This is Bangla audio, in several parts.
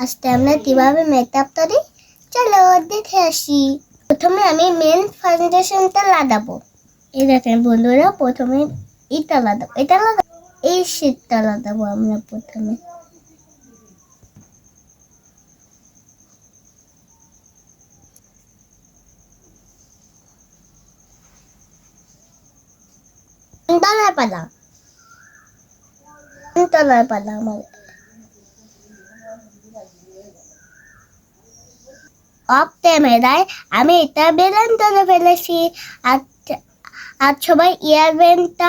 আজকে আমরা কিভাবে মেকআপ করি চলো দেখে আসি। প্রথমে আমি মেন ফাউন্ডেশনটা লাগাবো। এই দেখেন বন্ধুরা, প্রথমে এটা লাগাবো, এই শেডটা লাগাবো আমরা প্রথমে। তলায় পালা আমার অফ ক্যামেরায় আমি এটা বেলুন তুলে ফেলেছি। আর আর সবাই ইয়ারব্যান্ডটা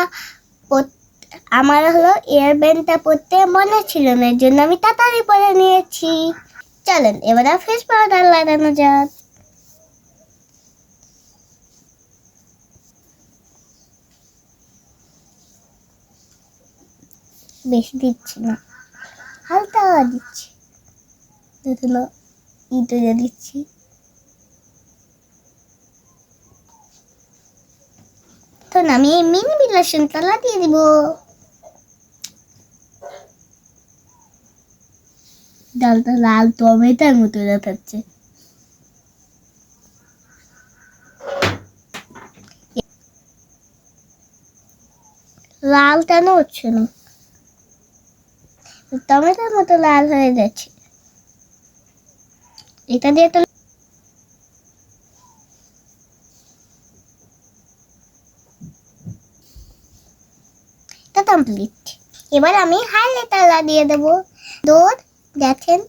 আমার হলো ইয়ারব্যান্ডটা পরতে মনে ছিল না, এর জন্য আমি তাড়াতাড়ি পরে নিয়েছি। চলেন এবার ফেস পাউডার লাগানো যাক। বেশি দিচ্ছি না, হালকা দিচ্ছি, দেখুন ইটে দিচ্ছি। তো আমি মিনি বিলাসন তলা দিয়ে দিব। ডালটা লাল টমেটোর মতো দেখাচ্ছে। লাল কেন হচ্ছে না? টমেটোর মতো লাল হয়ে যাচ্ছে। এটা দিয়ে তো কমপ্লিট। এবার আমি হাইলাইটার লাগিয়ে দেবো। দৌড় দেখেন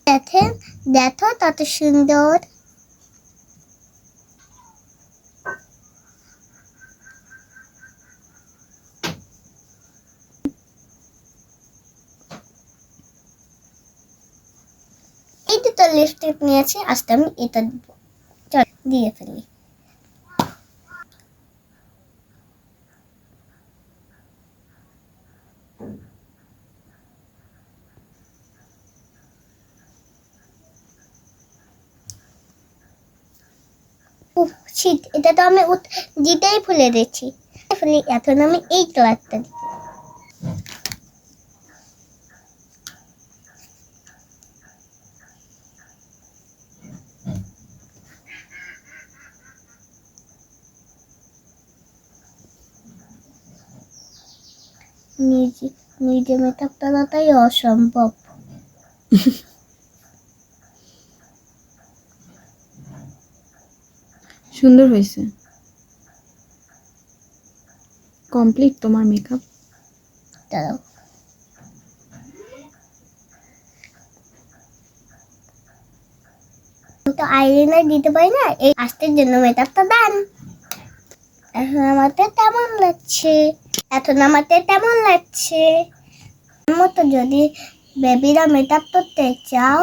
দেখেন দেখো কত সুন্দর। এই দুটো লিপস্টিক নিয়েছি, আজকে আমি এটা দিব। চল দিয়ে ফেলি। শীত, এটা তো আমি দিতেই ভুলে দিচ্ছি। এখন আমি এই কালারটা দিব। নিজে মেকআপ করাটাই অসম্ভব। সুন্দর হয়েছে। কমপ্লিট তোমার মেকআপ। দাঁড়াও, তো আইলাইনার দিতে পারি না, এই আস্তের জন্য মেকআপটা দেন। এখন আমাকে কেমন লাগছে? মতো যদি বেবিরা মেকআপ করতে চাও,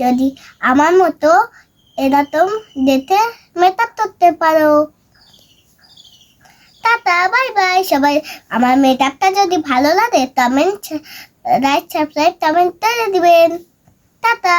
যদি আমার মতো এরকম দেখে মেকআপ করতে পারো। টাটা, বাই বাই সবাই। আমার মেকআপটা যদি ভালো লাগে কমেন্ট, লাইক, সাবস্ক্রাইব, কমেন্ট করে দিবেন। টাটা।